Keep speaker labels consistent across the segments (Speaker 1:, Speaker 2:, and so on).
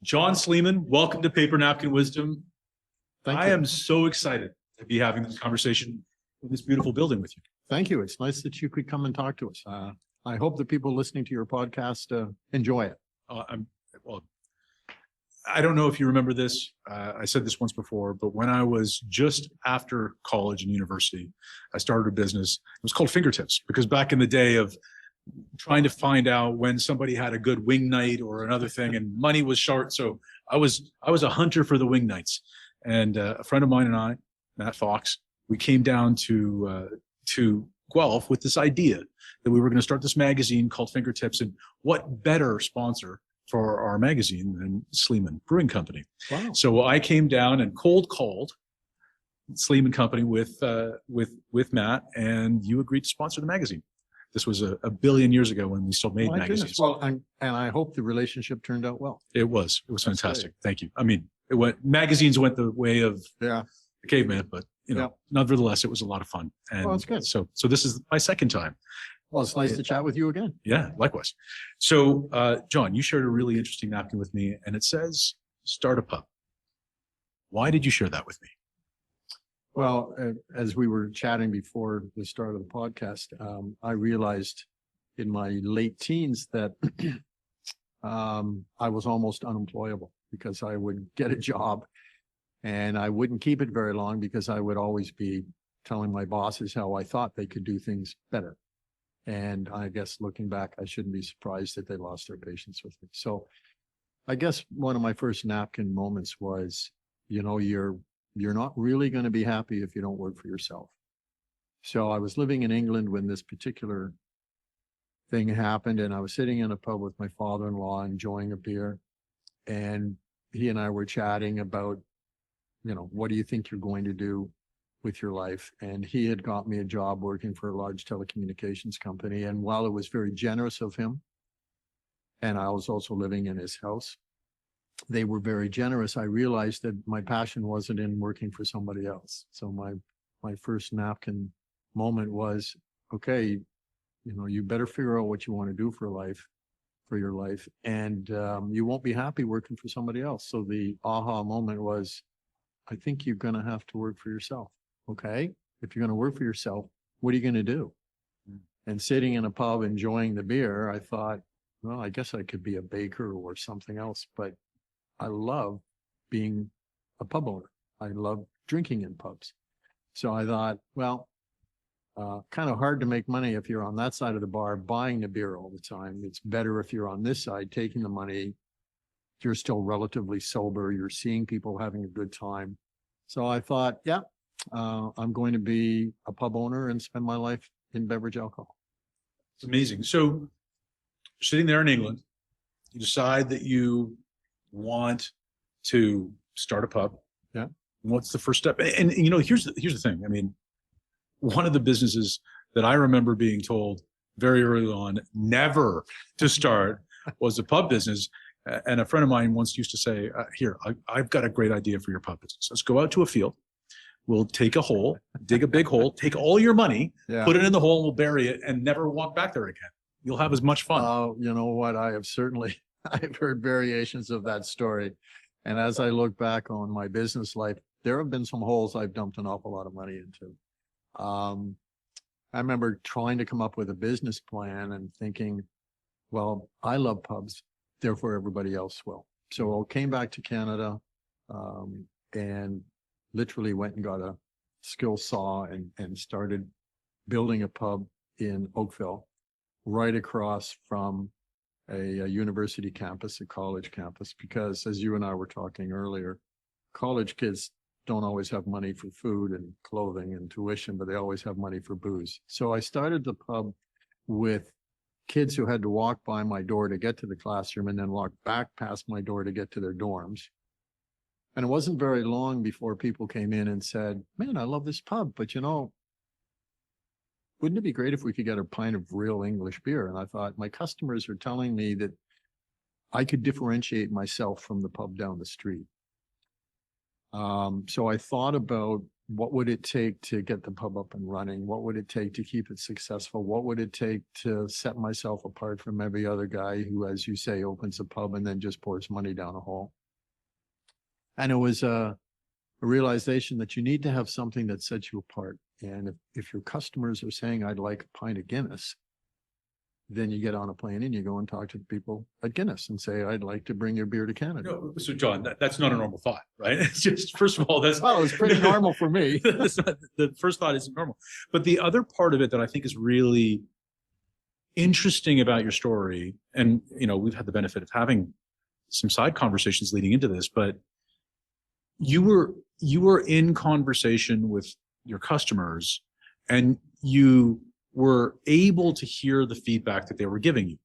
Speaker 1: John Sleeman, welcome to Paper Napkin Wisdom.
Speaker 2: Thank
Speaker 1: I
Speaker 2: you.
Speaker 1: am so excited to be having this conversation in this beautiful building with you.
Speaker 2: Thank you. It's nice that you could come and talk to us. I hope the people listening to your podcast enjoy it.
Speaker 1: Well, I don't know if you remember this. I said this once before, but when I was just after college and university, I started a business. It was called Fingertips, because back in the day of trying to find out when somebody had a good wing night or another thing, and money was short. So I was a hunter for the wing nights. And a friend of mine and I, Matt Fox, we came down to Guelph with this idea that we were going to start this magazine called Fingertips. And what better sponsor for our magazine than Sleeman Brewing Company?
Speaker 2: Wow.
Speaker 1: So I came down and cold called Sleeman Company with Matt, and you agreed to sponsor the magazine. This was a billion years ago when we still made
Speaker 2: My
Speaker 1: magazines.
Speaker 2: goodness. Well, and I hope the relationship turned out well.
Speaker 1: It was
Speaker 2: That's
Speaker 1: fantastic.
Speaker 2: great.
Speaker 1: Thank you. I mean, magazines went the way of
Speaker 2: Yeah.
Speaker 1: the caveman, but nevertheless, it was a lot of fun. And
Speaker 2: Well, that's good.
Speaker 1: So this is my second time.
Speaker 2: Well, it's nice to chat with you again.
Speaker 1: Yeah, likewise. So, John, you shared a really interesting napkin with me, and it says start a pub. Why did you share that with me?
Speaker 2: Well, as we were chatting before the start of the podcast, I realized in my late teens that I was almost unemployable, because I would get a job and I wouldn't keep it very long, because I would always be telling my bosses how I thought they could do things better. And I guess looking back, I shouldn't be surprised that they lost their patience with me. So I guess one of my first napkin moments was, you're not really going to be happy if you don't work for yourself. So I was living in England when this particular thing happened, and I was sitting in a pub with my father-in-law enjoying a beer. And he and I were chatting about, what do you think you're going to do with your life? And he had got me a job working for a large telecommunications company. And while it was very generous of him, and I was also living in his house, they were very generous. I realized that my passion wasn't in working for somebody else. So my first napkin moment was, okay, you better figure out what you want to do for your life. And you won't be happy working for somebody else. So the aha moment was, I think you're going to have to work for yourself. Okay. If you're going to work for yourself, what are you going to do? And sitting in a pub enjoying the beer, I thought, well, I guess I could be a baker or something else, but I love being a pub owner. I love drinking in pubs. So I thought, well, kind of hard to make money if you're on that side of the bar buying the beer all the time. It's better if you're on this side taking the money. You're still relatively sober. You're seeing people having a good time. So I thought, I'm going to be a pub owner and spend my life in beverage alcohol.
Speaker 1: It's amazing. So sitting there in England, you decide that you want to start a pub.
Speaker 2: Yeah.
Speaker 1: What's the first step? And here's the thing. I mean, one of the businesses that I remember being told very early on never to start was the pub business. And a friend of mine once used to say, here, I've got a great idea for your pub business. Let's go out to a field. We'll take a hole, dig a big hole, take all your money, put it in the hole, and we'll bury it and never walk back there again. You'll have as much fun.
Speaker 2: You know what? I've heard variations of that story. And as I look back on my business life, there have been some holes I've dumped an awful lot of money into. I remember trying to come up with a business plan and thinking, well, I love pubs, therefore everybody else will. So I came back to Canada and literally went and got a skill saw and started building a pub in Oakville, right across from a university campus, a college campus, because as you and I were talking earlier, college kids don't always have money for food and clothing and tuition, but they always have money for booze. So I started the pub with kids who had to walk by my door to get to the classroom and then walk back past my door to get to their dorms. And it wasn't very long before people came in and said, man, I love this pub, but wouldn't it be great if we could get a pint of real English beer? And I thought, my customers are telling me that I could differentiate myself from the pub down the street. So I thought about what would it take to get the pub up and running? What would it take to keep it successful? What would it take to set myself apart from every other guy who, as you say, opens a pub and then just pours money down a hole? And it was a realization that you need to have something that sets you apart. And if your customers are saying, I'd like a pint of Guinness, then you get on a plane and you go and talk to the people at Guinness and say, I'd like to bring your beer to Canada.
Speaker 1: No, so John, that's not a normal thought, right? It's just, first of all, that's
Speaker 2: Well, it's pretty normal for me.
Speaker 1: that's not, the first thought isn't normal. But the other part of it that I think is really interesting about your story, and we've had the benefit of having some side conversations leading into this, but you were in conversation with your customers and you were able to hear the feedback that they were giving you,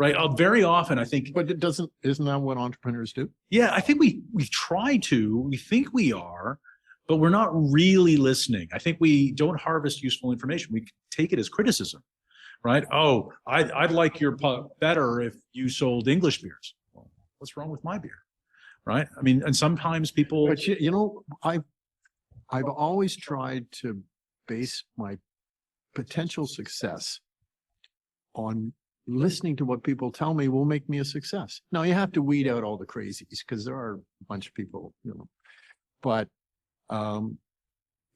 Speaker 1: right? Very often, I think.
Speaker 2: But isn't that what entrepreneurs do?
Speaker 1: Yeah, I think we try to, we think we are, but we're not really listening. I think we don't harvest useful information. We take it as criticism, right? Oh, I'd like your pub better if you sold English beers. Well, what's wrong with my beer, right? I mean, and sometimes people.
Speaker 2: But I've always tried to base my potential success on listening to what people tell me will make me a success. Now you have to weed out all the crazies because there are a bunch of people, but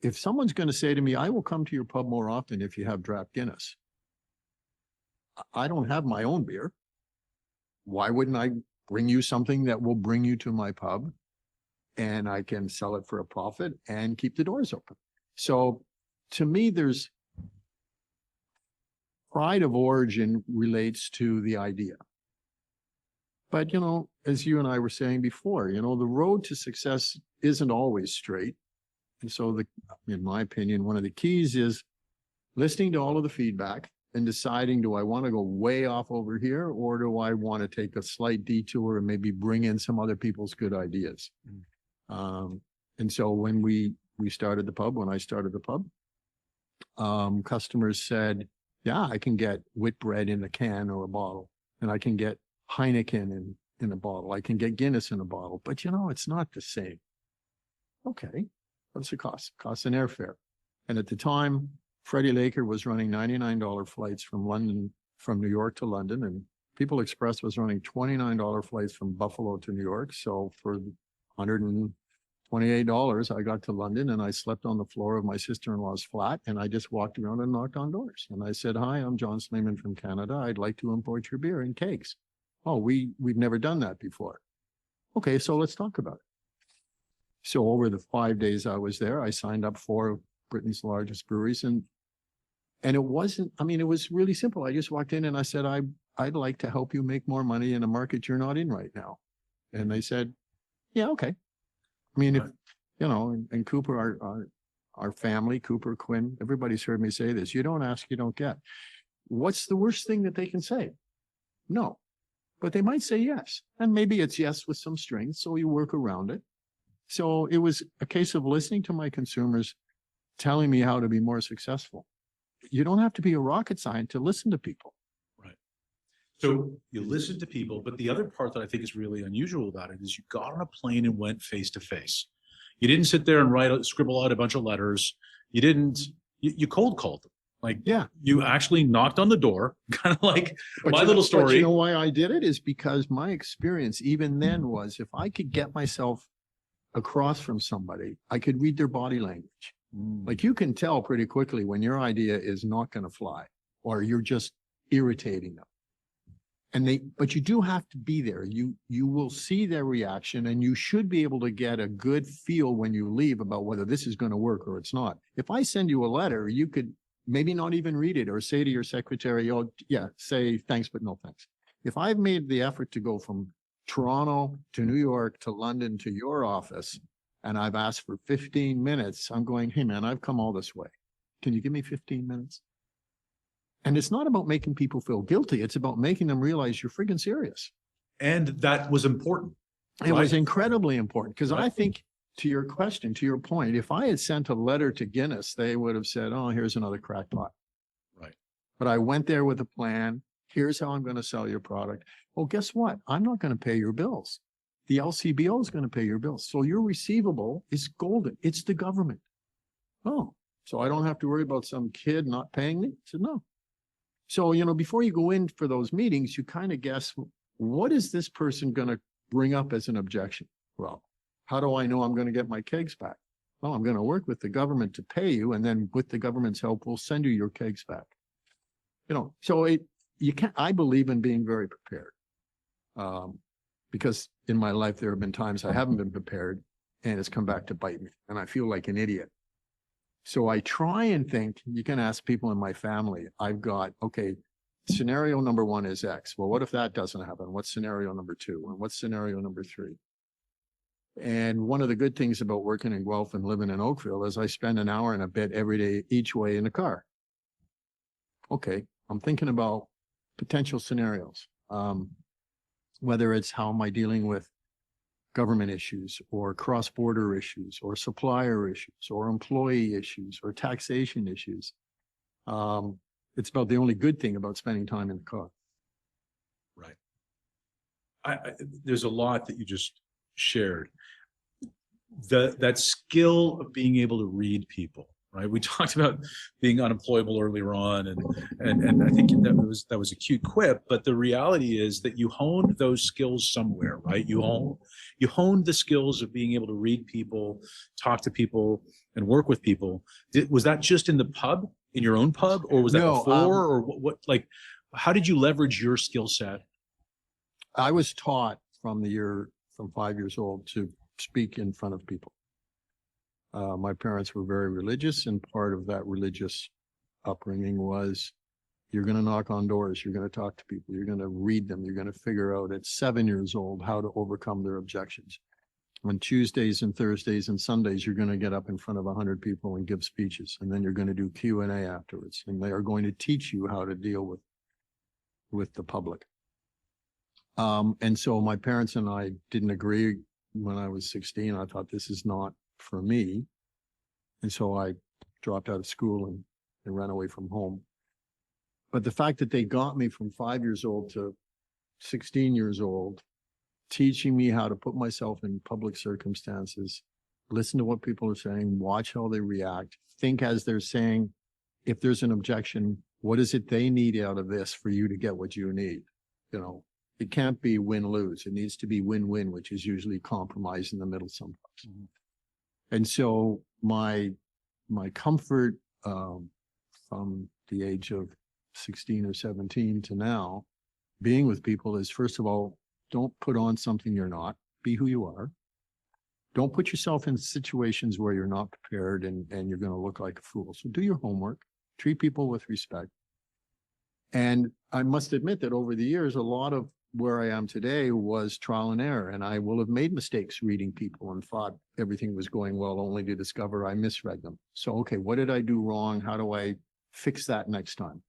Speaker 2: if someone's going to say to me, I will come to your pub more often if you have draft Guinness. I don't have my own beer. Why wouldn't I bring you something that will bring you to my pub and I can sell it for a profit and keep the doors open? So to me, there's pride of origin relates to the idea. But, as you and I were saying before, the road to success isn't always straight. And so in my opinion, one of the keys is listening to all of the feedback and deciding, do I want to go way off over here or do I want to take a slight detour and maybe bring in some other people's good ideas? And so when we started the pub, when I started the pub, customers said, yeah, I can get Whitbread in a can or a bottle, and I can get Heineken in a bottle. I can get Guinness in a bottle, but it's not the same. Okay, what's the cost? Costs an airfare. And at the time, Freddie Laker was running $99 flights from New York to London, and People Express was running $29 flights from Buffalo to New York. So for $128, I got to London and I slept on the floor of my sister-in-law's flat and I just walked around and knocked on doors. And I said, hi, I'm John Sleeman from Canada. I'd like to import your beer and cakes. Oh, we've never done that before. Okay, so let's talk about it. So over the 5 days I was there, I signed up for Britain's largest breweries. And it wasn't, it was really simple. I just walked in and I said, I'd like to help you make more money in a market you're not in right now. And they said, yeah, okay. If, and Cooper, our family, Cooper, Quinn, everybody's heard me say this. You don't ask, you don't get. What's the worst thing that they can say? No, but they might say yes. And maybe it's yes with some strings. So you work around it. So it was a case of listening to my consumers telling me how to be more successful. You don't have to be a rocket scientist to listen to people.
Speaker 1: Right. So you listen to people, but the other part that I think is really unusual about it is you got on a plane and went face to face. You didn't sit there and scribble out a bunch of letters. You cold called them. You actually knocked on the door, kind of like my little story.
Speaker 2: But you know why I did it is because my experience even then was if I could get myself across from somebody, I could read their body language. Like you can tell pretty quickly when your idea is not going to fly or you're just irritating them. But you do have to be there. You will see their reaction and you should be able to get a good feel when you leave about whether this is going to work or it's not. If I send you a letter, you could maybe not even read it or say to your secretary, oh yeah, say thanks, but no thanks. If I've made the effort to go from Toronto to New York to London to your office, and I've asked for 15 minutes, I'm going, hey man, I've come all this way. Can you give me 15 minutes? And it's not about making people feel guilty. It's about making them realize you're friggin' serious.
Speaker 1: And that was important.
Speaker 2: It was incredibly important because I think to your question, to your point, if I had sent a letter to Guinness, they would have said, oh, here's another crackpot.
Speaker 1: Right.
Speaker 2: But I went there with a plan. Here's how I'm going to sell your product. Well, guess what? I'm not going to pay your bills. The LCBO is going to pay your bills. So your receivable is golden. It's the government. Oh, so I don't have to worry about some kid not paying me? I said, no. So, before you go in for those meetings, you kind of guess, what is this person going to bring up as an objection? Well, how do I know I'm going to get my kegs back? Well, I'm going to work with the government to pay you, and then with the government's help, we'll send you your kegs back. So I believe in being very prepared. Because in my life, there have been times I haven't been prepared and it's come back to bite me and I feel like an idiot. So I try and think, you can ask people in my family, I've got, okay, scenario number 1 is X. Well, what if that doesn't happen? What's scenario number 2? And what's scenario number 3? And one of the good things about working in Guelph and living in Oakville is I spend an hour and a bit every day each way in the car. Okay, I'm thinking about potential scenarios. Whether it's how am I dealing with government issues or cross-border issues or supplier issues or employee issues or taxation issues. It's about the only good thing about spending time in the car.
Speaker 1: Right. There's a lot that you just shared. That skill of being able to read people, right? We talked about being unemployable earlier on, and I think that was a cute quip. But the reality is that you honed those skills somewhere, right? You honed the skills of being able to read people, talk to people, and work with people. Was that just in the pub, in your own pub, or was that before, or what? Like, how did you leverage your skill set?
Speaker 2: I was taught from 5 years old to speak in front of people. My parents were very religious, and part of that religious upbringing was you're going to knock on doors, you're going to talk to people, you're going to read them, you're going to figure out at 7 years old how to overcome their objections. On Tuesdays and Thursdays and Sundays, you're going to get up in front of 100 people and give speeches, and then you're going to do Q&A afterwards, and they are going to teach you how to deal with the public. And so my parents and I didn't agree when I was 16. I thought, this is not for me. And so I dropped out of school and ran away from home. But the fact that they got me from 5 years old to 16 years old, teaching me how to put myself in public circumstances, listen to what people are saying, watch how they react, think as they're saying, if there's an objection, what is it they need out of this for you to get what you need? It can't be win-lose. It needs to be win-win, which is usually compromise in the middle sometimes. Mm-hmm. And so my comfort from the age of 16 or 17 to now, being with people is, first of all, don't put on something you're not. Be who you are. Don't put yourself in situations where you're not prepared and you're going to look like a fool. So do your homework. Treat people with respect. And I must admit that over the years, a lot of where I am today was trial and error. And I will have made mistakes reading people and thought everything was going well, only to discover I misread them. So, okay, what did I do wrong? How do I fix that next time?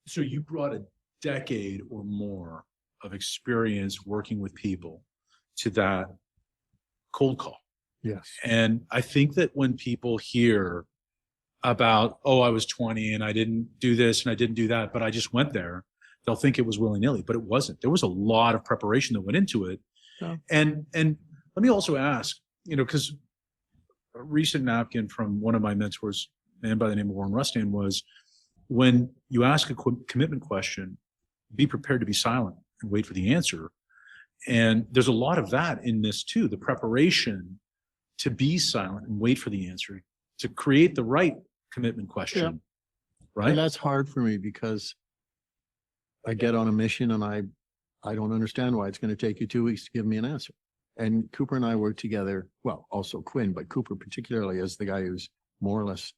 Speaker 1: So you brought a decade or more of experience working with people to that cold call.
Speaker 2: Yes.
Speaker 1: And I think that when people hear about, oh, I was 20 and I didn't do this and I didn't do that, but I just went there, they'll think it was willy-nilly, but it wasn't. There was a lot of preparation that went into it. Yeah. And let me also ask, because a recent napkin from one of my mentors, a man by the name of Warren Rustin, was, when you ask a commitment question, be prepared to be silent and wait for the answer. And there's a lot of that in this too, the preparation to be silent and wait for the answer, to create the right commitment question. Yeah. Right.
Speaker 2: And that's hard for me because I get on a mission and I don't understand why it's going to take you 2 weeks to give me an answer. And Cooper and I work together, well, also Quinn, but Cooper particularly as the guy who's more or less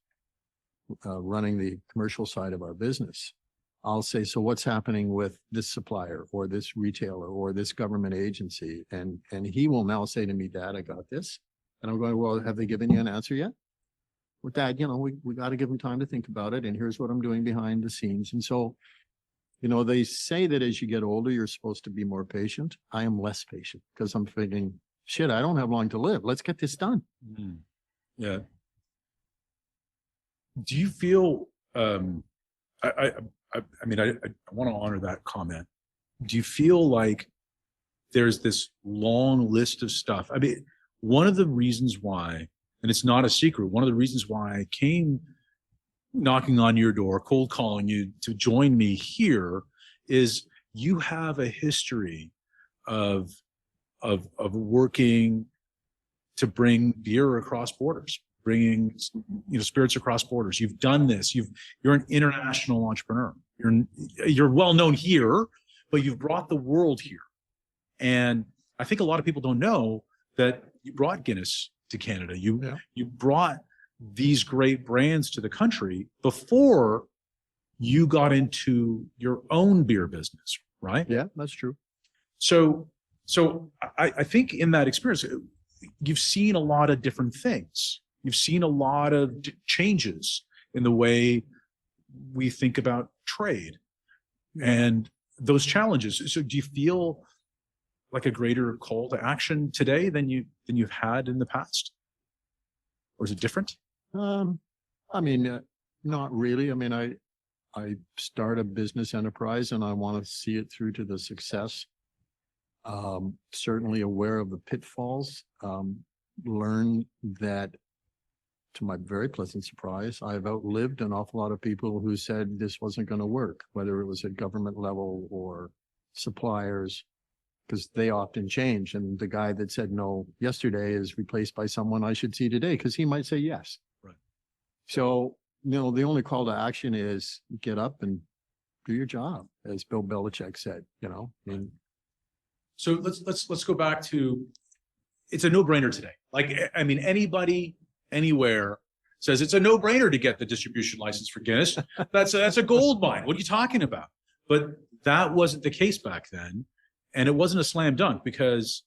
Speaker 2: running the commercial side of our business. I'll say, so what's happening with this supplier or this retailer or this government agency? And he will now say to me, Dad, I got this. And I'm going, well, have they given you an answer yet? With that, we got to give them time to think about it. And here's what I'm doing behind the scenes. And so, they say that as you get older, you're supposed to be more patient. I am less patient because I'm thinking, shit, I don't have long to live. Let's get this done.
Speaker 1: Mm. Yeah. Do you feel, I want to honor that comment. Do you feel like there's this long list of stuff? I mean, one of the reasons why And it's not a secret. One of the reasons why I came knocking on your door, cold calling you to join me here is you have a history of working to bring beer across borders, bringing spirits across borders. You've done this. You're an international entrepreneur. You're well known here, but you've brought the world here. And I think a lot of people don't know that you brought Guinness to Canada. You brought these great brands to the country before you got into your own beer business, right?
Speaker 2: Yeah, that's true.
Speaker 1: So I think in that experience, you've seen a lot of different things. You've seen a lot of changes in the way we think about trade and those challenges. So do you feel like a greater call to action today than you've had in the past? Or is it different?
Speaker 2: I mean, not really. I mean, I start a business enterprise and I want to see it through to the success. Certainly aware of the pitfalls. Learn that, to my very pleasant surprise, I've outlived an awful lot of people who said this wasn't going to work, whether it was at government level or suppliers, because they often change. And the guy that said no yesterday is replaced by someone I should see today because he might say yes.
Speaker 1: Right.
Speaker 2: So, the only call to action is get up and do your job, as Bill Belichick said, and
Speaker 1: so let's go back to, it's a no-brainer today. Like, I mean, anybody, anywhere says it's a no-brainer to get the distribution license for Guinness. That's a gold mine. What are you talking about? But that wasn't the case back then. And it wasn't a slam dunk because,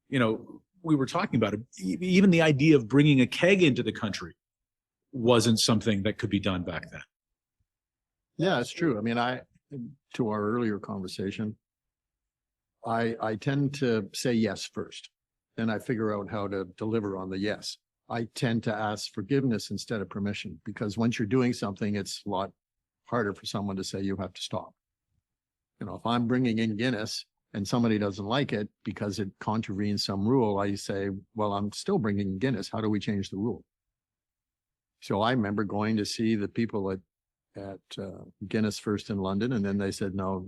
Speaker 1: we were talking about it. Even the idea of bringing a keg into the country wasn't something that could be done back then.
Speaker 2: Yeah, it's true. I mean, to our earlier conversation, I tend to say yes first. Then I figure out how to deliver on the yes. I tend to ask forgiveness instead of permission, because once you're doing something, it's a lot harder for someone to say you have to stop. If I'm bringing in Guinness and somebody doesn't like it because it contravenes some rule, I say, well, I'm still bringing Guinness. How do we change the rule? So I remember going to see the people at Guinness first in London, and then they said, no,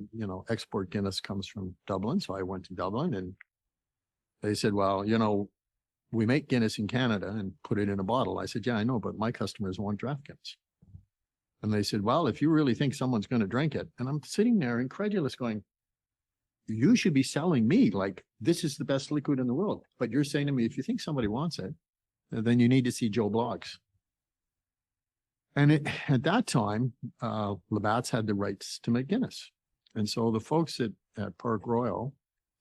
Speaker 2: export Guinness comes from Dublin. So I went to Dublin and they said, well, we make Guinness in Canada and put it in a bottle. I said, yeah, I know, but my customers want draft Guinness. And they said, well, if you really think someone's going to drink it, and I'm sitting there incredulous going, you should be selling me like this is the best liquid in the world. But you're saying to me, if you think somebody wants it, then you need to see Joe Bloggs. And at that time, Labatt's had the rights to make Guinness. And so the folks at Park Royal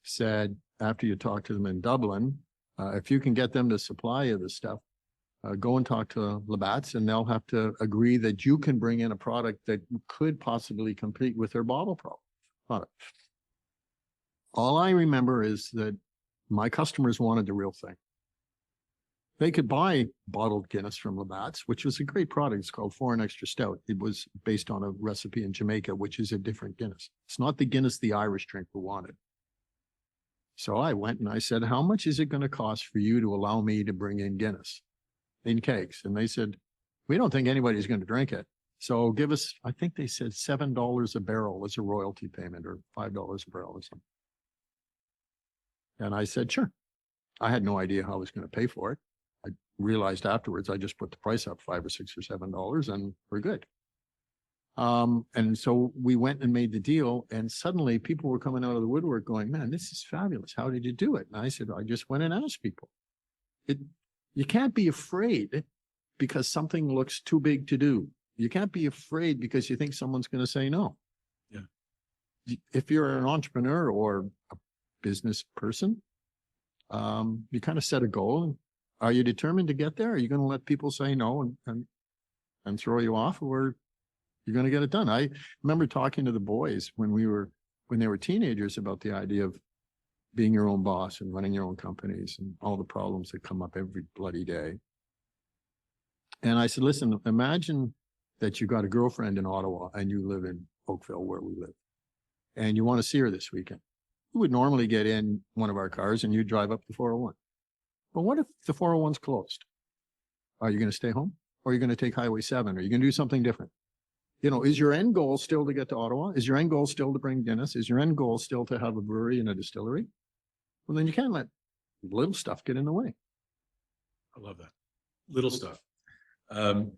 Speaker 2: said, after you talk to them in Dublin, if you can get them to supply you the stuff, go and talk to Labatt's and they'll have to agree that you can bring in a product that could possibly compete with their bottle product. All I remember is that my customers wanted the real thing. They could buy bottled Guinness from Labatt's, which was a great product. It's called Foreign Extra Stout. It was based on a recipe in Jamaica, which is a different Guinness. It's not the Guinness the Irish drinker wanted. So I went and I said, how much is it going to cost for you to allow me to bring in Guinness in kegs? And they said, we don't think anybody's going to drink it. So give us, I think they said $7 a barrel as a royalty payment, or $5 a barrel or something. And I said, sure. I had no idea how I was going to pay for it. I realized afterwards, I just put the price up $5 or $6 or $7 and we're good. And so we went and made the deal, and suddenly people were coming out of the woodwork going, man, this is fabulous. How did you do it? And I said, I just went and asked people. You can't be afraid because something looks too big to do. You can't be afraid because you think someone's going to say no. Yeah. If you're an entrepreneur or a business person, you kind of set a goal. Are you determined to get there? Are you going to let people say no and throw you off, or you're going to get it done? I remember talking to the boys when they were teenagers about the idea of being your own boss and running your own companies and all the problems that come up every bloody day. And I said, listen, imagine that you got a girlfriend in Ottawa and you live in Oakville, where we live, and you want to see her this weekend. You would normally get in one of our cars and you drive up the 401. But what if the 401's closed? Are you going to stay home? Or are you going to take Highway 7? Are you going to do something different? You know, is your end goal still to get to Ottawa? Is your end goal still to bring Guinness? Is your end goal still to have a brewery and a distillery? Well, then you can't let little stuff get in the way.
Speaker 1: I love that. Little stuff.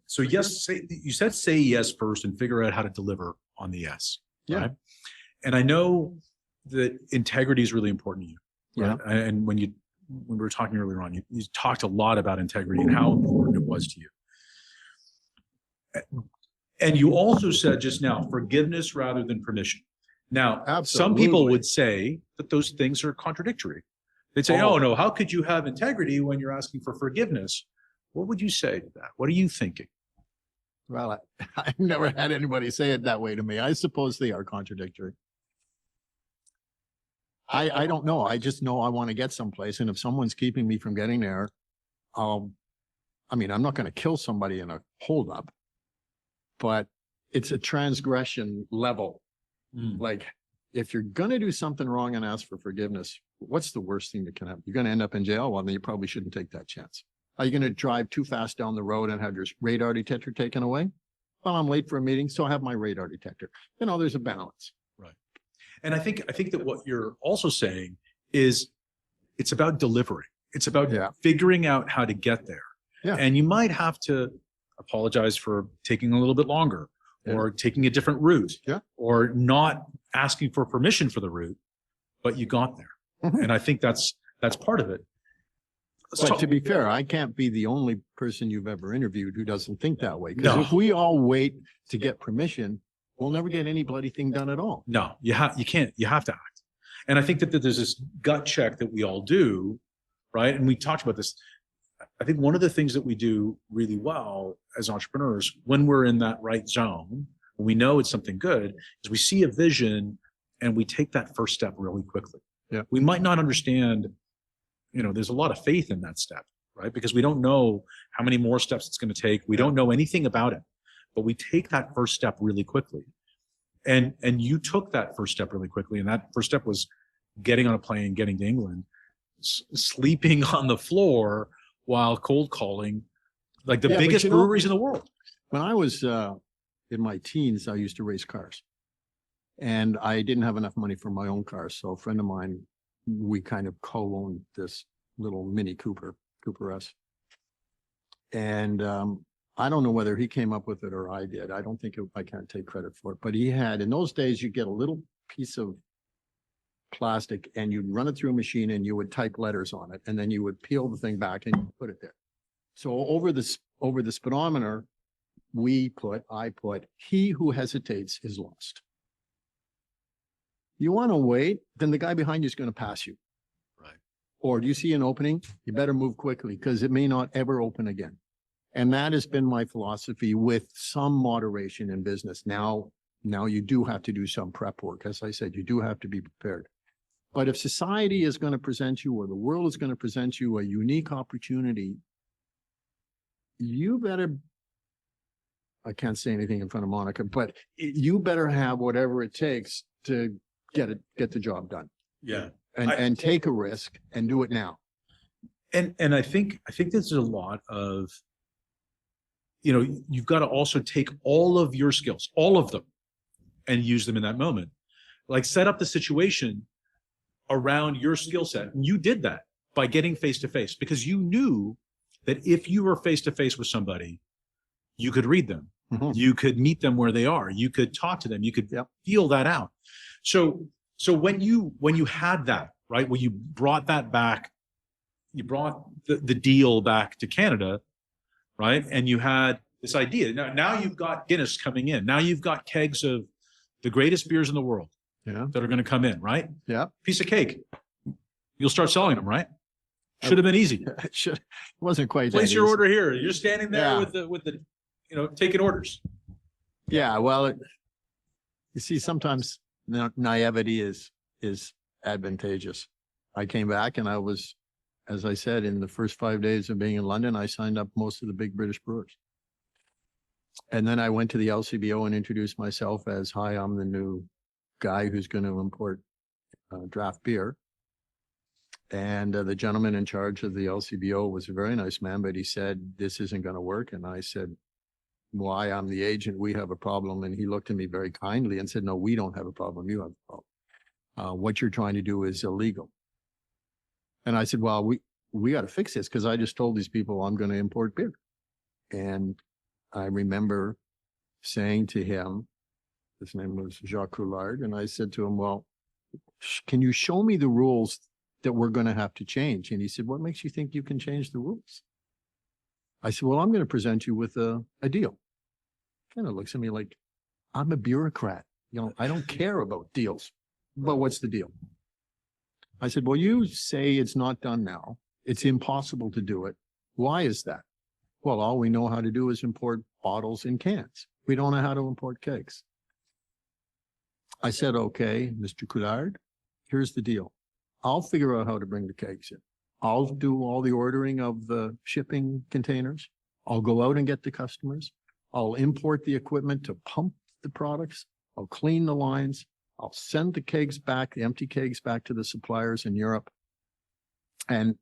Speaker 1: So yes, you said say yes first and figure out how to deliver on the yes.
Speaker 2: Yeah.
Speaker 1: Right? And I know that integrity is really important to you. Right?
Speaker 2: Yeah.
Speaker 1: And when we were talking earlier on, you talked a lot about integrity and how important it was to you. And you also said just now, forgiveness rather than permission. Now, some people
Speaker 2: Absolutely.
Speaker 1: would say that those things are contradictory. They'd say,
Speaker 2: Oh.
Speaker 1: oh no, how could you have integrity when you're asking for forgiveness? What would you say to that? What are you thinking?
Speaker 2: Well, I've never had anybody say it that way to me. I suppose they are contradictory. I don't know. I just know I want to get someplace. And if someone's keeping me from getting there, I'm not going to kill somebody in a holdup, but it's a transgression level. Like, if you're going to do something wrong and ask for forgiveness, what's the worst thing that can happen? You're going to end up in jail. Well, then you probably shouldn't take that chance. Are you going to drive too fast down the road and have your radar detector taken away? Well, I'm late for a meeting, so I have my radar detector. You know, there's a balance.
Speaker 1: Right. And I think that what you're also saying is it's about delivery. It's about figuring out how to get there.
Speaker 2: Yeah.
Speaker 1: And you might have to apologize for taking a little bit longer or taking a different route or not asking for permission for the route, but you got there. And I think that's part of it.
Speaker 2: But to be fair, I can't be the only person you've ever interviewed who doesn't think that way. Because if we all wait to get permission, we'll never get any bloody thing done at all.
Speaker 1: No, you can't, you have to act. And I think that there's this gut check that we all do, right? And we talked about this. I think one of the things that we do really well as entrepreneurs, when we're in that right zone, when we know it's something good, is we see a vision and we take that first step really quickly.
Speaker 2: Yeah.
Speaker 1: We might not understand, there's a lot of faith in that step, right? Because we don't know how many more steps it's going to take. We don't know anything about it, but we take that first step really quickly. And you took that first step really quickly. And that first step was getting on a plane, getting to England, sleeping on the floor while cold calling like the biggest breweries in the world.
Speaker 2: When I was in my teens, I used to race cars. And I didn't have enough money for my own car. So a friend of mine, we kind of co-owned this little Mini Cooper S. And I don't know whether he came up with it or I did. I don't think I can't take credit for it. But he had, in those days, you get a little piece of plastic and you'd run it through a machine and you would type letters on it. And then you would peel the thing back and put it there. So over the speedometer, I put, he who hesitates is lost. You want to wait, then the guy behind you is going to pass you.
Speaker 1: Right.
Speaker 2: Or do you see an opening? You better move quickly because it may not ever open again. And that has been my philosophy with some moderation in business. Now you do have to do some prep work. As I said, you do have to be prepared. But if society is going to present you or the world is going to present you a unique opportunity, you better, I can't say anything in front of Monica, but you better have whatever it takes to get the job done.
Speaker 1: Yeah.
Speaker 2: And take a risk and do it now.
Speaker 1: And I think there's a lot of, you've got to also take all of your skills, all of them, and use them in that moment. Like set up the situation around your skill set. And you did that by getting face to face because you knew that if you were face to face with somebody, you could read them. Mm-hmm. You could meet them where they are. You could talk to them. You could feel that out. So when you had that, right, when you brought that back, you brought the deal back to Canada, right? And you had this idea. Now you've got Guinness coming in. Now you've got kegs of the greatest beers in the world that are going to come in, right? Yeah. Piece of cake. You'll start selling them, right? Should have been easy.
Speaker 2: It wasn't quite.
Speaker 1: Place your order here. You're standing there with the taking orders.
Speaker 2: Yeah. Well, you see, sometimes naivety is advantageous. I came back and I was, as I said, in the first 5 days of being in London, I signed up most of the big British brewers. And then I went to the LCBO and introduced myself as, hi, I'm the new guy who's going to import draft beer. And the gentleman in charge of the LCBO was a very nice man, but he said, this isn't going to work. And I said, why? I'm the agent. We have a problem. And he looked at me very kindly and said, no, we don't have a problem. You have a problem. What you're trying to do is illegal. And I said, well, we got to fix this because I just told these people I'm going to import beer. And I remember saying to him, his name was Jacques Coulard, and I said to him, well, can you show me the rules that we're going to have to change? And he said, what makes you think you can change the rules? I said, well, I'm going to present you with a deal. Kind of looks at me like, I'm a bureaucrat. You know, I don't care about deals. But what's the deal? I said, well, you say it's not done now. It's impossible to do it. Why is that? Well, all we know how to do is import bottles and cans. We don't know how to import kegs. I said, okay, Mr. Coulard, here's the deal. I'll figure out how to bring the kegs in. I'll do all the ordering of the shipping containers. I'll go out and get the customers. I'll import the equipment to pump the products. I'll clean the lines. I'll send the kegs back, the empty kegs back to the suppliers in Europe. And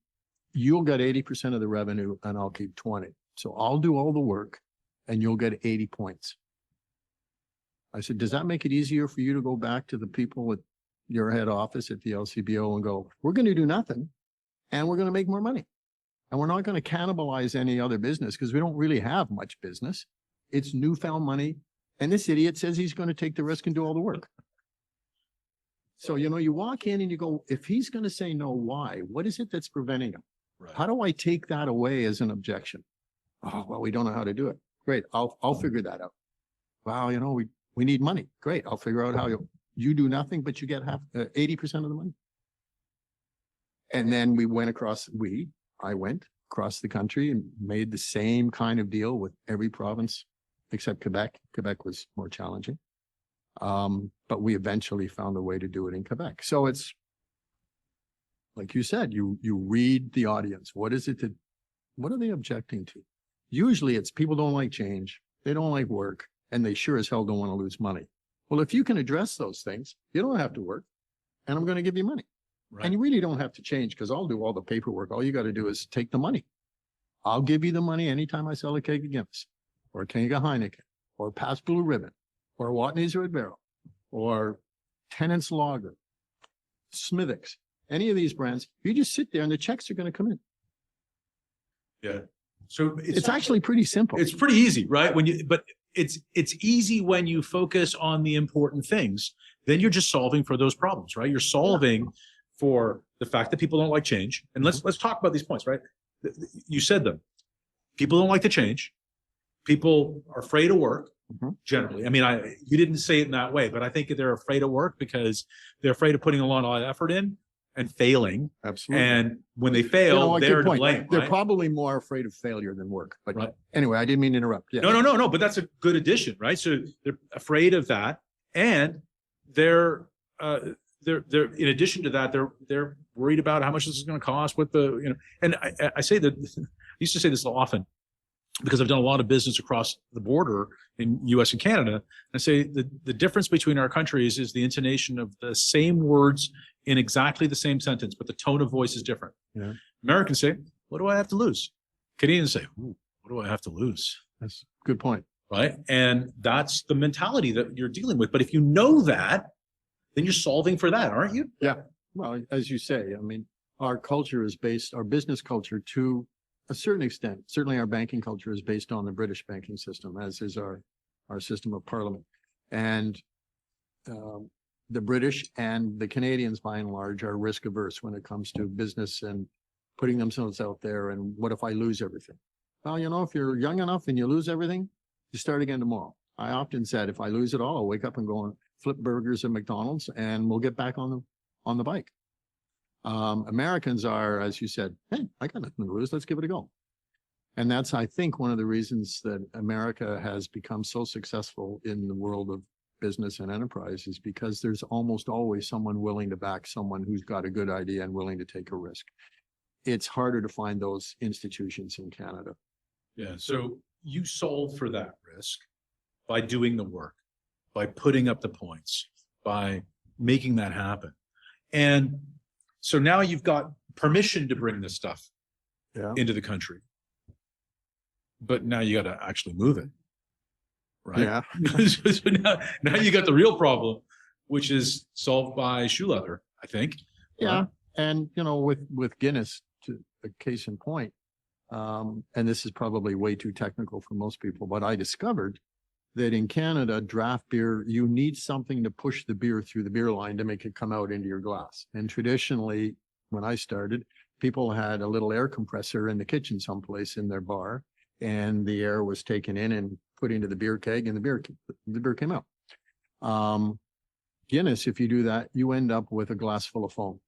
Speaker 2: you'll get 80% of the revenue and I'll keep 20. So I'll do all the work and you'll get 80 points. I said, does that make it easier for you to go back to the people at your head office at the LCBO and go, we're going to do nothing and we're going to make more money. And we're not going to cannibalize any other business because we don't really have much business. It's newfound money. And this idiot says he's going to take the risk and do all the work. So, you know, you walk in and you go, if he's going to say no, why? What is it that's preventing him?
Speaker 1: Right.
Speaker 2: How do I take that away as an objection? Oh, well, we don't know how to do it. Great. I'll figure that out. Wow. You know, we need money. Great. I'll figure out how you do nothing, but you get 80% of the money. And then I went across the country and made the same kind of deal with every province except Quebec. Quebec was more challenging. But we eventually found a way to do it in Quebec. So it's like you said, you read the audience. What are they objecting to? Usually it's people don't like change. They don't like work and they sure as hell don't want to lose money. Well, if you can address those things, you don't have to work and I'm going to give you money. Right. And you really don't have to change because I'll do all the paperwork. All you got to do is take the money. I'll give you the money anytime I sell a keg of Guinness or a keg of Heineken or Pabst Blue Ribbon or Watney's Red Barrel or Tennant's Lager, Smithwick's, any of these brands. You just sit there and the checks are going to come in.
Speaker 1: Yeah. So
Speaker 2: it's actually pretty simple.
Speaker 1: It's pretty easy, right? But it's easy when you focus on the important things. Then you're just solving for those problems, right? You're solving for the fact that people don't like change. And let's talk about these points, right? You said them. People don't like to change. People are afraid of work. Generally, I mean, you didn't say it in that way, but I think they're afraid of work because they're afraid of putting a lot of effort in and failing.
Speaker 2: Absolutely.
Speaker 1: And when they fail, they're to blame.
Speaker 2: They're
Speaker 1: right?
Speaker 2: probably more afraid of failure than work. But
Speaker 1: right.
Speaker 2: Anyway, I didn't mean to interrupt. Yeah.
Speaker 1: No. But that's a good addition, right? So they're afraid of that, and they're in addition to that, they're worried about how much this is going to cost. What and I say that I used to say this often, because I've done a lot of business across the border in US and Canada. And I say the difference between our countries is the intonation of the same words in exactly the same sentence, but the tone of voice is different.
Speaker 2: Yeah.
Speaker 1: Americans say, what do I have to lose? Canadians say, what do I have to lose?
Speaker 2: That's a good point.
Speaker 1: Right. And that's the mentality that you're dealing with. But if you know that, then you're solving for that, aren't you?
Speaker 2: Yeah. Well, as you say, I mean, our business culture to a certain extent, certainly our banking culture is based on the British banking system, as is our system of parliament. And the British and the Canadians, by and large, are risk averse when it comes to business and putting themselves out there. And what if I lose everything? Well, you know, if you're young enough and you lose everything, you start again tomorrow. I often said, if I lose it all, I'll wake up and go and flip burgers at McDonald's and we'll get back on the bike. Americans are, as you said, hey, I got nothing to lose. Let's give it a go. And that's, I think, one of the reasons that America has become so successful in the world of business and enterprise is because there's almost always someone willing to back someone who's got a good idea and willing to take a risk. It's harder to find those institutions in Canada.
Speaker 1: Yeah. So you solve for that risk by doing the work, by putting up the points, by making that happen. And so now you've got permission to bring this stuff
Speaker 2: Yeah.
Speaker 1: into the country. But now you got to actually move it. Right.
Speaker 2: Yeah.
Speaker 1: So now you got the real problem, which is solved by shoe leather, I think.
Speaker 2: Yeah. And, with Guinness, to a case in point, and this is probably way too technical for most people, but I discovered that in Canada, draft beer, you need something to push the beer through the beer line to make it come out into your glass. And traditionally, when I started, people had a little air compressor in the kitchen someplace in their bar, and the air was taken in and put into the beer keg, and the beer came out. Guinness, if you do that, you end up with a glass full of foam.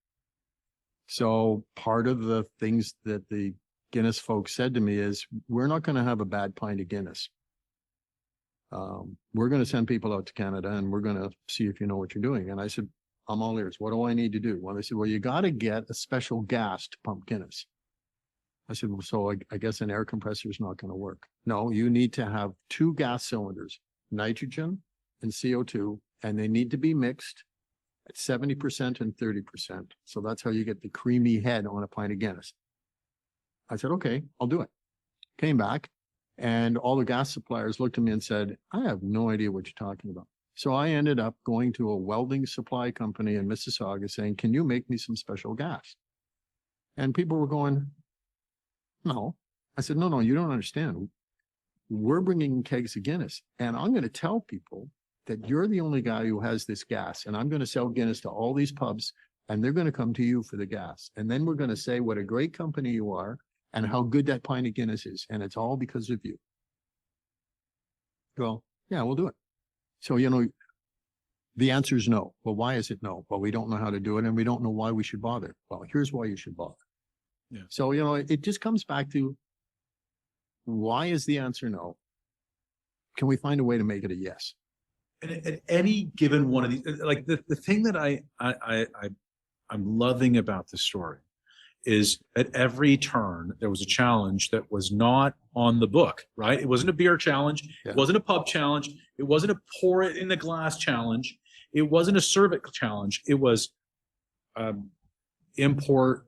Speaker 2: So part of the things that the Guinness folks said to me is, we're not going to have a bad pint of Guinness. We're going to send people out to Canada, and we're going to see if you know what you're doing. And I said, I'm all ears. What do I need to do? Well, they said, well, you got to get a special gas to pump Guinness. I said, well, so I guess an air compressor is not going to work. No, you need to have 2 gas cylinders, nitrogen and CO2, and they need to be mixed at 70% and 30%. So that's how you get the creamy head on a pint of Guinness. I said, okay, I'll do it. Came back, and all the gas suppliers looked at me and said, I have no idea what you're talking about. So I ended up going to a welding supply company in Mississauga saying, can you make me some special gas? And people were going, no. I said, no, you don't understand. We're bringing kegs of Guinness, and I'm going to tell people that you're the only guy who has this gas, and I'm going to sell Guinness to all these pubs, and they're going to come to you for the gas. And then we're going to say what a great company you are and how good that pint of Guinness is. And it's all because of you. Well, yeah, we'll do it. So, the answer is no. Well, why is it no? Well, we don't know how to do it, and we don't know why we should bother. Well, here's why you should bother.
Speaker 1: Yeah.
Speaker 2: So, it just comes back to, why is the answer no? Can we find a way to make it a yes?
Speaker 1: And at any given one of these, like the thing that I'm loving about this story is at every turn, there was a challenge that was not on the book, right? It wasn't a beer challenge.
Speaker 2: Yeah.
Speaker 1: It wasn't a pub challenge. It wasn't a pour it in the glass challenge. It wasn't a serve it challenge. It was import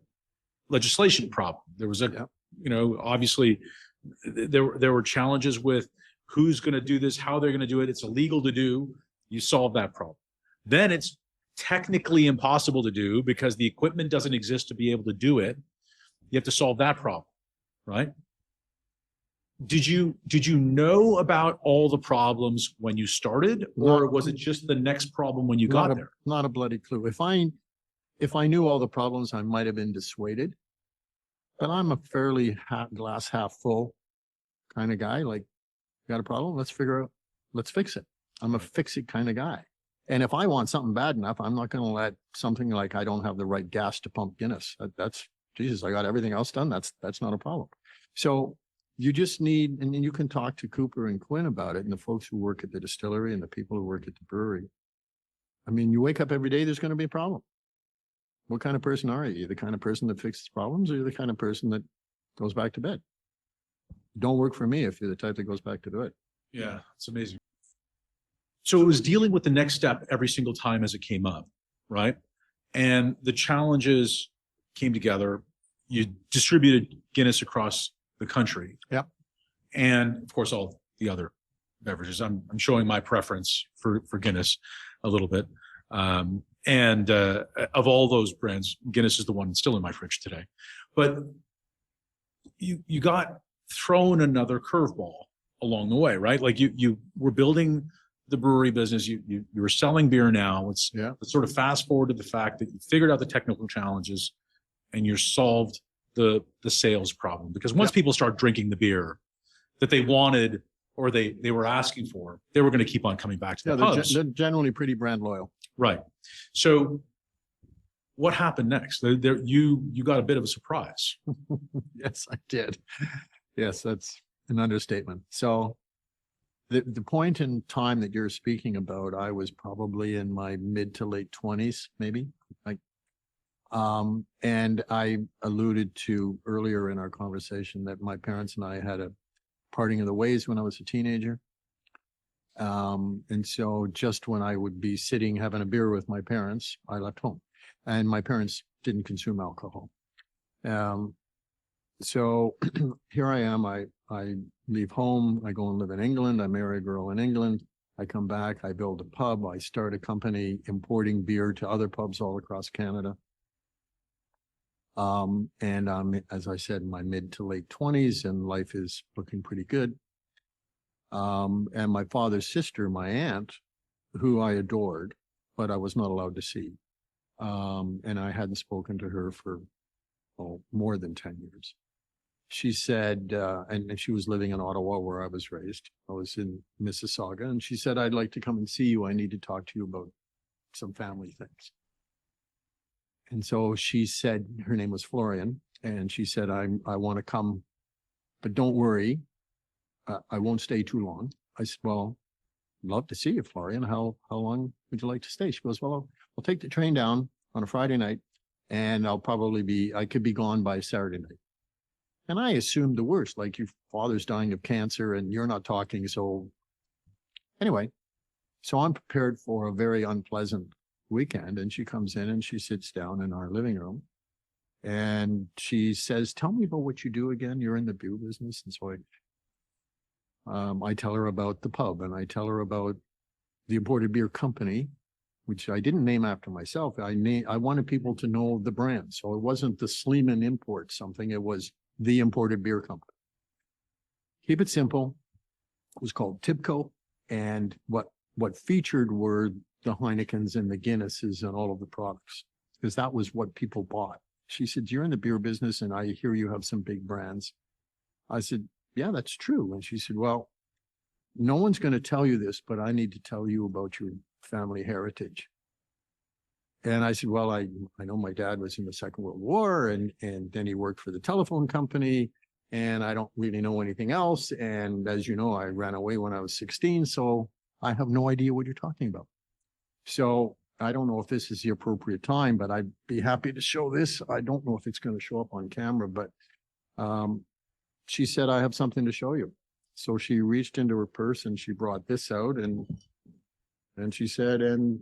Speaker 1: legislation problem. There was obviously there were challenges with who's going to do this, how they're going to do it. It's illegal to do. You solve that problem. Then it's technically impossible to do because the equipment doesn't exist to be able to do it. You have to solve that problem, right? Did you know about all the problems when you started, or was it just the next problem when you got there?
Speaker 2: Not a bloody clue. If I knew all the problems, I might have been dissuaded. But I'm a fairly glass half full kind of guy. Like, got a problem? Let's fix it. I'm a fix it kind of guy. And if I want something bad enough, I'm not going to let something like I don't have the right gas to pump Guinness. That's Jesus. I got everything else done. That's not a problem. So you just need, and you can talk to Cooper and Quinn about it, and the folks who work at the distillery and the people who work at the brewery. I mean, you wake up every day, there's going to be a problem. What kind of person are you? Are you the kind of person that fixes problems, or are you the kind of person that goes back to bed? Don't work for me if you're the type that goes back to bed.
Speaker 1: Yeah, it's amazing. So it was dealing with the next step every single time as it came up, right? And the challenges came together. You distributed Guinness across the country.
Speaker 2: Yep.
Speaker 1: And of course, all the other beverages. I'm showing my preference for Guinness a little bit. And of all those brands, Guinness is the one still in my fridge today. But you got thrown another curveball along the way, right? Like you were building the brewery business. You were selling beer now. Let's sort of fast forward to the fact that you figured out the technical challenges and you solved the sales problem. Because once people start drinking the beer that they wanted or they were asking for, they were going to keep on coming back to the pubs.
Speaker 2: They're generally pretty brand loyal.
Speaker 1: Right. So what happened next? You got a bit of a surprise.
Speaker 2: Yes, I did. Yes, that's an understatement. So the point in time that you're speaking about, I was probably in my mid to late 20s, maybe. And I alluded to earlier in our conversation that my parents and I had a parting of the ways when I was a teenager. And so just when I would be sitting having a beer with my parents, I left home. And my parents didn't consume alcohol. So here I am. I leave home. I go and live in England. I marry a girl in England. I come back. I build a pub. I start a company importing beer to other pubs all across Canada. And I'm, as I said, in my mid to late 20s, and life is looking pretty good. And my father's sister, my aunt, who I adored, but I was not allowed to see. And I hadn't spoken to her for more than 10 years. She said, and she was living in Ottawa where I was raised. I was in Mississauga, and she said, I'd like to come and see you. I need to talk to you about some family things. And so she said, her name was Florian, and she said, I want to come, but don't worry, I won't stay too long. I said, well, I'd love to see you, Florian. How long would you like to stay? She goes, well, I'll take the train down on a Friday night, and I could be gone by Saturday night. And I assumed the worst, like your father's dying of cancer and you're not talking. So anyway, so I'm prepared for a very unpleasant weekend. And she comes in and she sits down in our living room and she says, tell me about what you do again. You're in the beer business. And so I tell her about the pub, and I tell her about the imported beer company, which I didn't name after myself. I wanted people to know the brand. So it wasn't the Sleeman import something. It was the imported beer company. Keep it simple. It was called Tibco. And what featured were the Heinekens and the Guinnesses and all of the products, because that was what people bought. She said, you're in the beer business and I hear you have some big brands. I said, yeah, that's true. And she said, well, no one's going to tell you this, but I need to tell you about your family heritage. And I said, well, I know my dad was in the Second World War, and then he worked for the telephone company, and I don't really know anything else. And as you know, I ran away when I was 16, so I have no idea what you're talking about. So I don't know if this is the appropriate time, but I'd be happy to show this. I don't know if it's going to show up on camera, but she said, I have something to show you. So she reached into her purse and she brought this out, and she said, and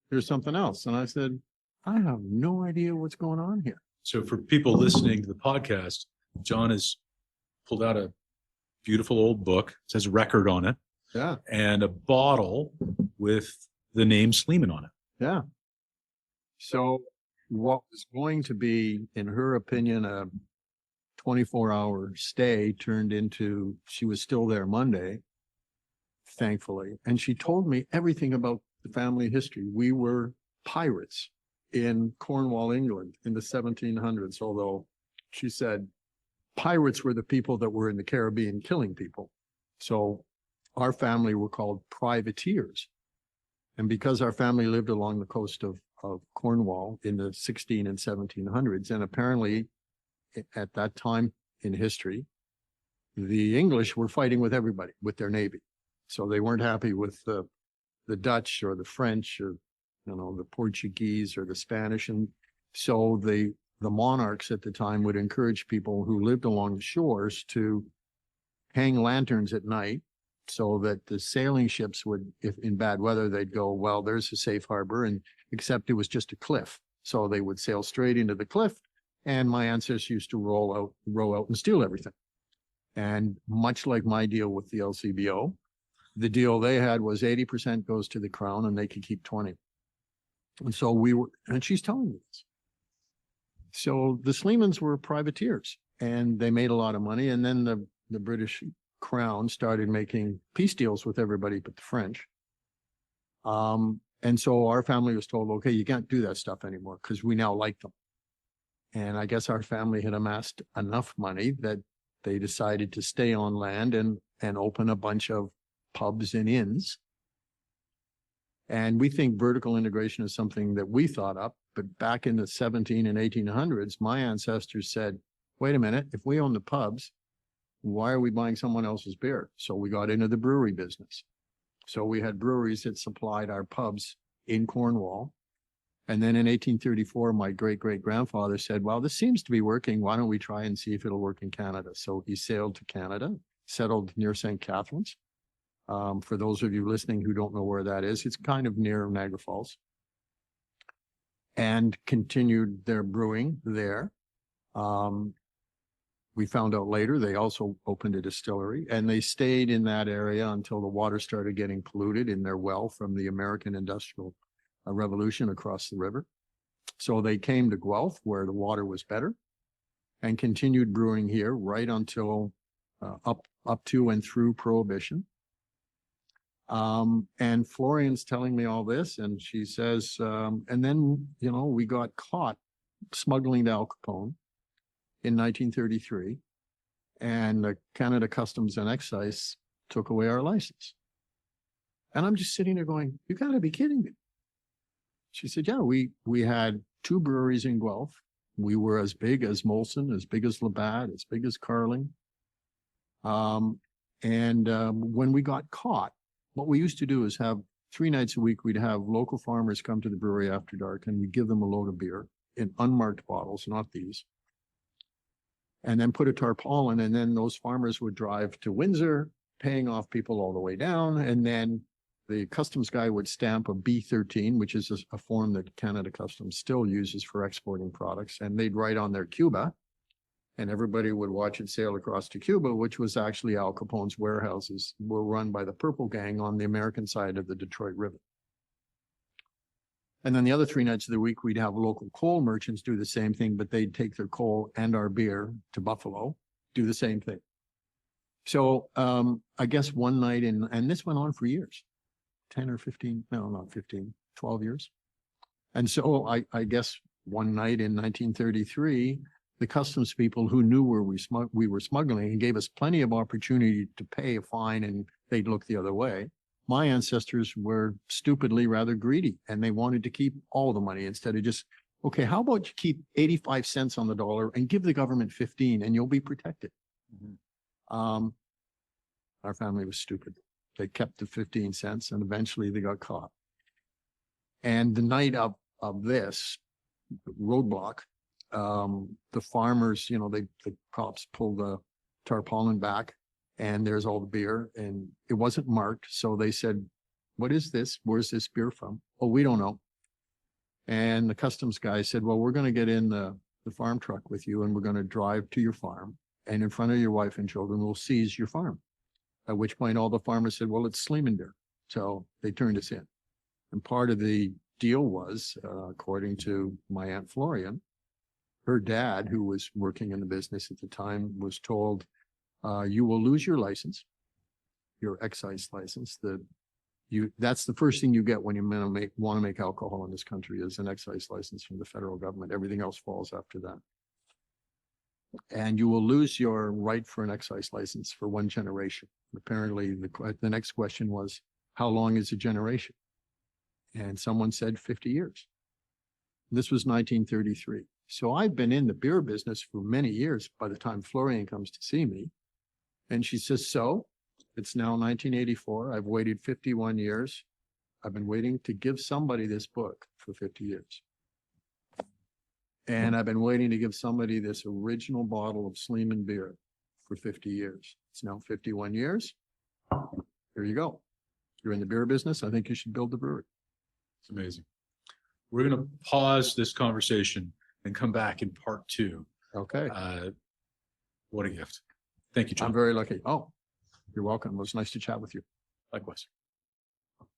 Speaker 2: there's something else. And I said, I have no idea what's going on here.
Speaker 1: So for people listening to the podcast, John has pulled out a beautiful old book. It says record on it.
Speaker 2: Yeah.
Speaker 1: And a bottle with the name Sleeman on it.
Speaker 2: Yeah. So what was going to be, in her opinion, a 24-hour stay turned into, she was still there Monday, thankfully. And she told me everything about the family history. We were pirates in Cornwall, England in the 1700s, although she said pirates were the people that were in the Caribbean killing people. So our family were called privateers. And because our family lived along the coast of Cornwall in the 16 and 1700s, and apparently at that time in history, the English were fighting with everybody, with their navy. So they weren't happy with the Dutch or the French or, the Portuguese or the Spanish. And so the monarchs at the time would encourage people who lived along the shores to hang lanterns at night so that the sailing ships would, if in bad weather, they'd go, well, there's a safe harbor, and except it was just a cliff. So they would sail straight into the cliff. And my ancestors used to row out and steal everything. And much like my deal with the LCBO, the deal they had was 80% goes to the crown and they could keep 20. And so and she's telling me this. So the Sleemans were privateers and they made a lot of money. And then the British crown started making peace deals with everybody but the French. And so our family was told, okay, you can't do that stuff anymore because we now like them. And I guess our family had amassed enough money that they decided to stay on land and open a bunch of pubs and inns. And we think vertical integration is something that we thought up, but back in the 17 and 1800s, my ancestors said, wait a minute, if we own the pubs, why are we buying someone else's beer? So we got into the brewery business. So we had breweries that supplied our pubs in Cornwall. And then in 1834, my great-great-grandfather said, well, this seems to be working. Why don't we try and see if it'll work in Canada? So he sailed to Canada, settled near St. Catharines. For those of you listening who don't know where that is, it's kind of near Niagara Falls. And continued their brewing there. We found out later they also opened a distillery, and they stayed in that area until the water started getting polluted in their well from the American Industrial Revolution across the river. So they came to Guelph where the water was better and continued brewing here right until up to and through Prohibition. And Florian's telling me all this, and she says, and then, you know, we got caught smuggling to Al Capone in 1933, and the Canada Customs and Excise took away our license. And I'm just sitting there going, you gotta be kidding me. She said, yeah, we had 2 breweries in Guelph. We were as big as Molson, as big as Labatt, as big as Carling. When we got caught, what we used to do is have 3 nights a week, we'd have local farmers come to the brewery after dark, and we'd give them a load of beer in unmarked bottles, not these, and then put a tarpaulin, and then those farmers would drive to Windsor, paying off people all the way down, and then the customs guy would stamp a B13, which is a form that Canada Customs still uses for exporting products, and they'd write on their Cuba, and everybody would watch it sail across to Cuba, which was actually Al Capone's warehouses were run by the Purple Gang on the American side of the Detroit River. And then the other 3 nights of the week, we'd have local coal merchants do the same thing, but they'd take their coal and our beer to Buffalo, do the same thing. So I guess one night and this went on for years, 10 or 15, no, not 15, 12 years. And so I guess one night in 1933, the customs people who knew where we were smuggling and gave us plenty of opportunity to pay a fine, and they'd look the other way. My ancestors were stupidly rather greedy, and they wanted to keep all the money instead of just, okay, how about you keep 85 cents on the dollar and give the government 15 and you'll be protected. Mm-hmm. Our family was stupid. They kept the 15 cents and eventually they got caught. And the night of this roadblock, the farmers, you know, the cops pulled the tarpaulin back, and there's all the beer, and it wasn't marked. So they said, what is this? Where's this beer from? Oh, we don't know. And the customs guy said, well, we're going to get in the farm truck with you, and we're going to drive to your farm, and in front of your wife and children, we'll seize your farm. At which point all the farmers said, well, it's Sleeman beer. So they turned us in. And part of the deal was, according to my Aunt Florian, her dad, who was working in the business at the time, was told, you will lose your license, your excise license. That's the first thing you get when you want to make alcohol in this country is an excise license from the federal government. Everything else falls after that. And you will lose your right for an excise license for 1 generation. Apparently, the next question was, how long is a generation? And someone said 50 years. This was 1933. So I've been in the beer business for many years by the time Florian comes to see me. And she says, so it's now 1984. I've waited 51 years. I've been waiting to give somebody this book for 50 years. And I've been waiting to give somebody this original bottle of Sleeman beer for 50 years. It's now 51 years. Here you go. You're in the beer business. I think you should build the brewery.
Speaker 1: It's amazing. We're going to pause this conversation and come back in part 2.
Speaker 2: Okay.
Speaker 1: What a gift. Thank you, John.
Speaker 2: I'm very lucky. Oh, you're welcome. It was nice to chat with you.
Speaker 1: Likewise.